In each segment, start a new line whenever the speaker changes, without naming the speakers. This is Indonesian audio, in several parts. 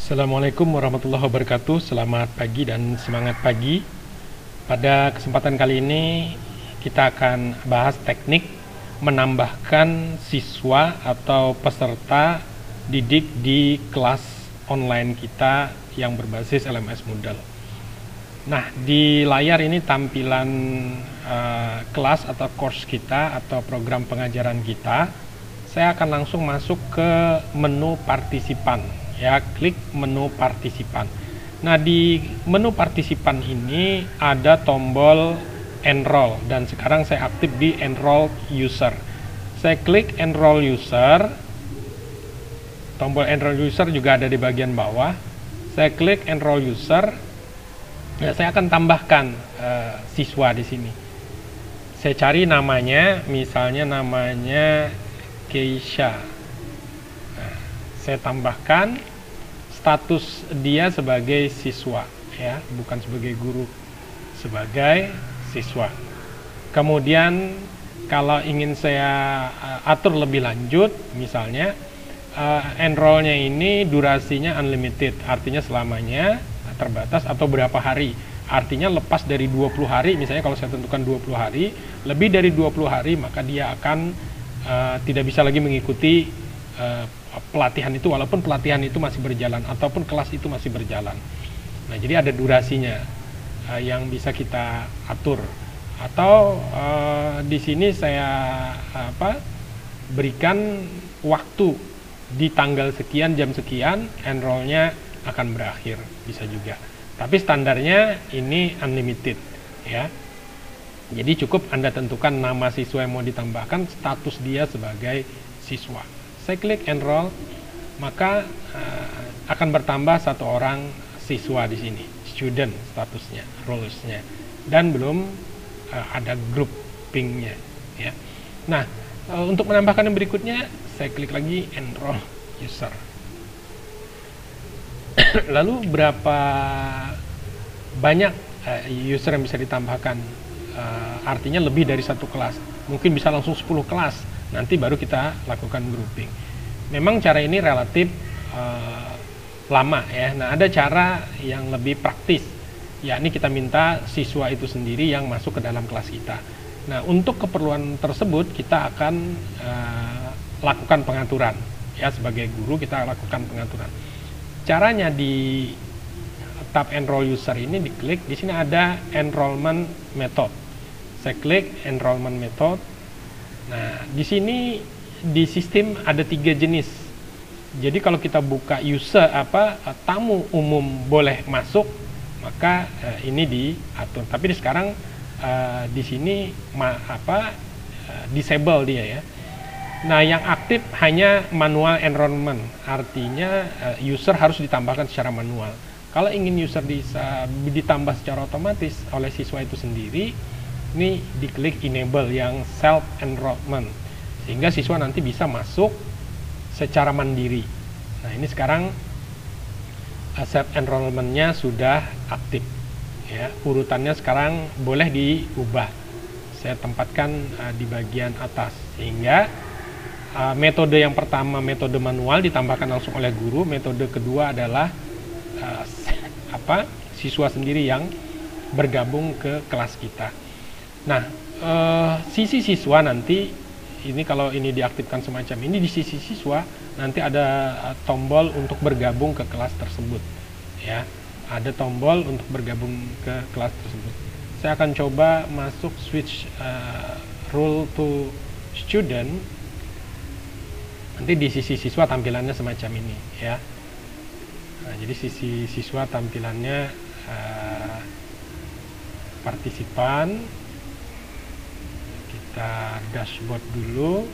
Assalamualaikum warahmatullahi wabarakatuh. Selamat pagi dan semangat pagi. Pada kesempatan kali ini kita akan bahas teknik menambahkan siswa atau peserta didik di kelas online kita yang berbasis LMS Moodle. Nah, di layar ini tampilan kelas atau course kita atau program pengajaran kita. Saya akan langsung masuk ke menu partisipan. Ya, klik menu partisipan. Nah, di menu partisipan ini ada tombol enroll dan sekarang saya aktif di enroll user. Saya klik enroll user. Tombol enroll user juga ada di bagian bawah. Saya klik enroll user. Nah, saya akan tambahkan siswa di sini. Saya cari namanya, misalnya namanya Keisha. Saya tambahkan status dia sebagai siswa, ya, bukan sebagai guru, sebagai siswa. Kemudian kalau ingin saya atur lebih lanjut, misalnya enrollnya ini durasinya unlimited, artinya selamanya terbatas atau berapa hari. Artinya lepas dari 20 hari, misalnya kalau saya tentukan 20 hari, lebih dari 20 hari maka dia akan tidak bisa lagi mengikuti pelatihan itu, walaupun pelatihan itu masih berjalan ataupun kelas itu masih berjalan. Nah, jadi ada durasinya yang bisa kita atur. Atau di sini saya berikan waktu di tanggal sekian, jam sekian, enrollnya akan berakhir, bisa juga. Tapi standarnya ini unlimited, ya. Jadi cukup Anda tentukan nama siswa yang mau ditambahkan, status dia sebagai siswa. Saya klik enroll, maka akan bertambah satu orang siswa di sini, student statusnya, roles-nya, dan belum ada grouping-nya, ya. Nah, untuk menambahkan yang berikutnya, saya klik lagi enroll user. Lalu berapa banyak user yang bisa ditambahkan? Artinya lebih dari satu kelas, mungkin bisa langsung 10 kelas. Nanti baru kita lakukan grouping. Memang cara ini relatif lama, ya. Nah, ada cara yang lebih praktis, yakni kita minta siswa itu sendiri yang masuk ke dalam kelas kita. Nah, untuk keperluan tersebut kita akan lakukan pengaturan, ya. Sebagai guru kita lakukan pengaturan. Caranya di tab enroll user ini diklik, di sini ada enrollment method. Saya klik enrollment method. Nah, di sini di sistem ada 3 jenis. Jadi kalau kita buka user tamu umum boleh masuk, maka ini diatur. Tapi sekarang di sini disable dia, ya. Nah, yang aktif hanya manual enrollment, artinya user harus ditambahkan secara manual. Kalau ingin user ditambah secara otomatis oleh siswa itu sendiri, ini diklik enable yang self enrollment, sehingga siswa nanti bisa masuk secara mandiri. Nah, ini sekarang self enrollmentnya sudah aktif, ya. Urutannya sekarang boleh diubah. Saya tempatkan di bagian atas, sehingga metode yang pertama, metode manual, ditambahkan langsung oleh guru. Metode kedua adalah siswa sendiri yang bergabung ke kelas kita. Nah, sisi siswa nanti, ini kalau ini diaktifkan semacam ini, di sisi siswa nanti ada tombol untuk bergabung ke kelas tersebut, ya. Ada tombol untuk bergabung ke kelas tersebut. Saya akan coba masuk switch role to student. Nanti di sisi siswa tampilannya semacam ini, ya. Nah, jadi sisi siswa tampilannya partisipan. Kita dashboard dulu.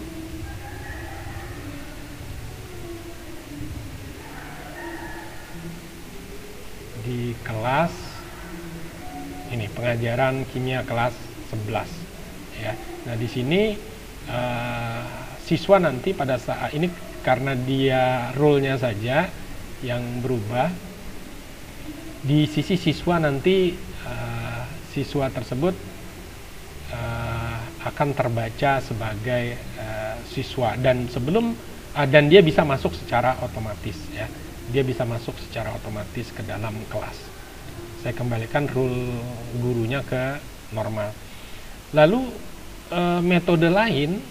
Di kelas ini pengajaran kimia kelas 11, ya. Nah, di sini siswa nanti pada saat ini, karena dia role-nya saja yang berubah, di sisi siswa nanti siswa tersebut akan terbaca sebagai siswa, dan dia bisa masuk secara otomatis, ya. dia bisa masuk secara otomatis ke dalam kelas. Saya kembalikan rule gurunya ke normal. Lalu metode lain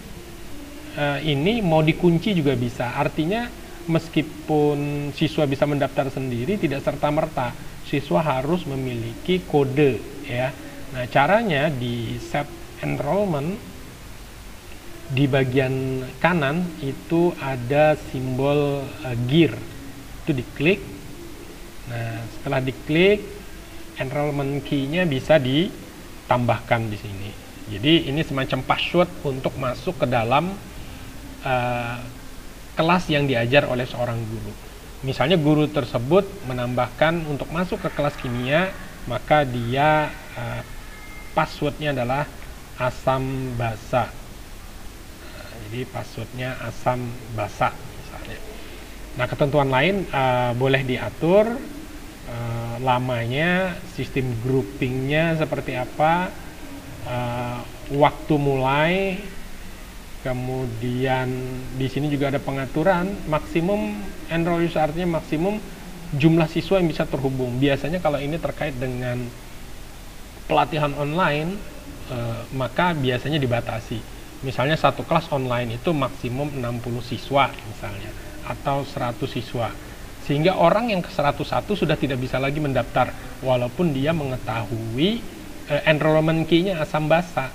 ini mau dikunci juga bisa. Artinya meskipun siswa bisa mendaftar sendiri, tidak serta-merta siswa harus memiliki kode, ya. Nah, caranya di set enrollment di bagian kanan itu ada simbol gear. Itu diklik. Nah, setelah diklik, enrollment key-nya bisa ditambahkan di sini. Jadi ini semacam password untuk masuk ke dalam kelas yang diajar oleh seorang guru. Misalnya guru tersebut menambahkan untuk masuk ke kelas kimia, maka dia passwordnya adalah asam basa. Jadi passwordnya asam basa misalnya. Nah, ketentuan lain boleh diatur lamanya, sistem groupingnya seperti apa, waktu mulai. Kemudian di sini juga ada pengaturan maksimum enroll user, artinya maksimum jumlah siswa yang bisa terhubung. Biasanya kalau ini terkait dengan pelatihan online, maka biasanya dibatasi. Misalnya satu kelas online itu maksimum 60 siswa misalnya, atau 100 siswa. Sehingga orang yang ke 101 sudah tidak bisa lagi mendaftar, walaupun dia mengetahui enrollment key-nya asam basa.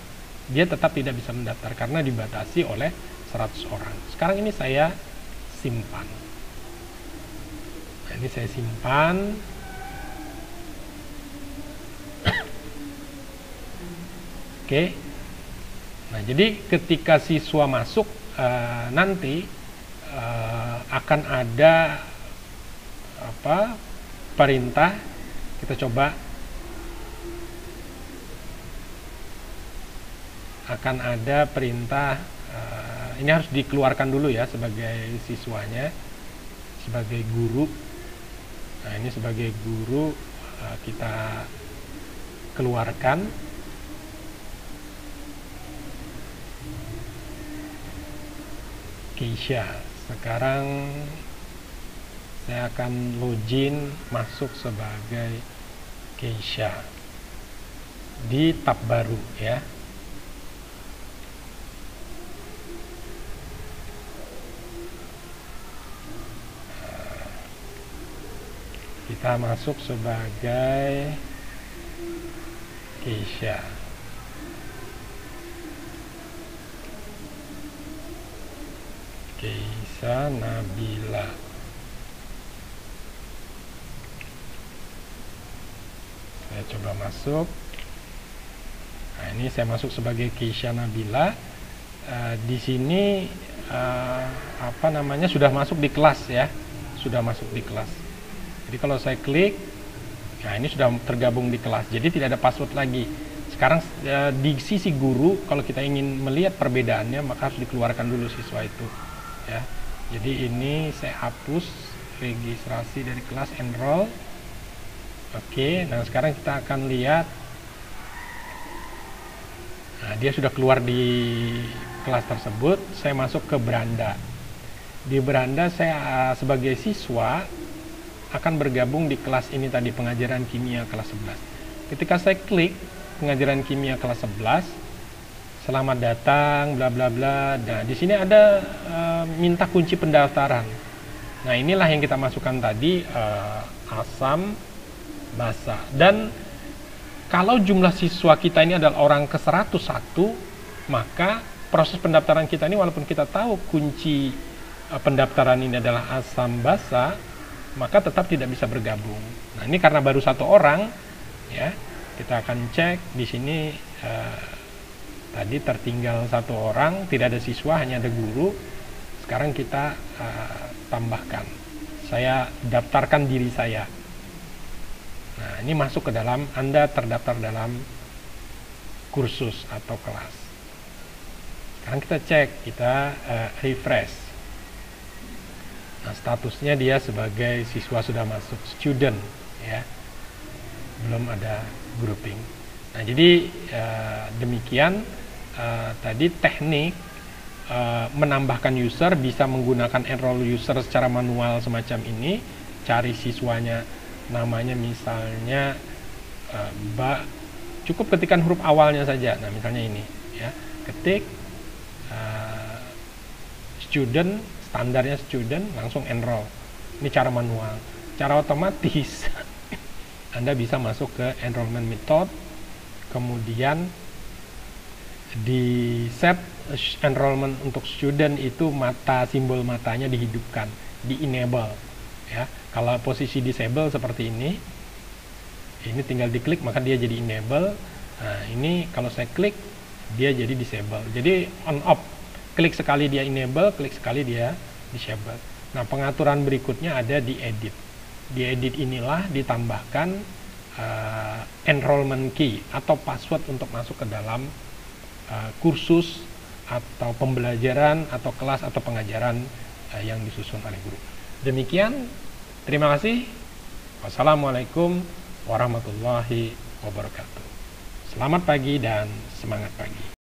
Dia tetap tidak bisa mendaftar karena dibatasi oleh 100 orang. Sekarang ini saya simpan. Nah, ini saya simpan. Oke. Nah, jadi ketika siswa masuk nanti akan ada perintah. Kita coba. Akan ada perintah, ini harus dikeluarkan dulu ya sebagai siswanya, sebagai guru. Nah, ini sebagai guru kita keluarkan. Keisha. Sekarang saya akan login masuk sebagai Keisha di tab baru ya. Kita masuk sebagai Keisha. Keisha Nabila. Saya coba masuk. Nah, ini saya masuk sebagai Keisha Nabila. Di sini sudah masuk di kelas ya. Sudah masuk di kelas. Jadi kalau saya klik, nah ini sudah tergabung di kelas. Jadi tidak ada password lagi. Sekarang di sisi guru, kalau kita ingin melihat perbedaannya, maka harus dikeluarkan dulu siswa itu. Ya. Jadi ini saya hapus registrasi dari kelas enroll. Oke, nah sekarang kita akan lihat. Nah, dia sudah keluar di kelas tersebut. Saya masuk ke beranda. Di beranda saya sebagai siswa akan bergabung di kelas ini tadi, pengajaran kimia kelas 11. Ketika saya klik pengajaran kimia kelas 11, selamat datang bla bla bla. Nah, di sini ada minta kunci pendaftaran. Nah, inilah yang kita masukkan tadi, asam basa. Dan kalau jumlah siswa kita ini adalah orang ke 101, maka proses pendaftaran kita ini, walaupun kita tahu kunci pendaftaran ini adalah asam basa, maka tetap tidak bisa bergabung. Nah, ini karena baru satu orang, ya, kita akan cek di sini. Tadi tertinggal satu orang, tidak ada siswa, hanya ada guru. Sekarang kita tambahkan. Saya daftarkan diri saya. Nah, ini masuk ke dalam, Anda terdaftar dalam kursus atau kelas. Sekarang kita cek, kita refresh. Nah, statusnya dia sebagai siswa sudah masuk, student ya, belum ada grouping. Nah, jadi demikian tadi teknik menambahkan user, bisa menggunakan enroll user secara manual semacam ini, cari siswanya, namanya misalnya cukup ketikkan huruf awalnya saja. Nah, misalnya ini ya, ketik student, standarnya student, langsung enroll. Ini cara manual. Cara otomatis Anda bisa masuk ke enrollment method, kemudian di set enrollment untuk student itu simbol matanya dihidupkan, di enable ya. Kalau posisi disable seperti ini tinggal diklik maka dia jadi enable. Nah, ini kalau saya klik dia jadi disable. Jadi on off, klik sekali dia enable, klik sekali dia disable. Nah, pengaturan berikutnya ada di edit. Di edit inilah ditambahkan enrollment key atau password untuk masuk ke dalam kursus atau pembelajaran atau kelas atau pengajaran yang disusun oleh guru. Demikian, terima kasih. Wassalamualaikum warahmatullahi wabarakatuh. Selamat pagi dan semangat pagi.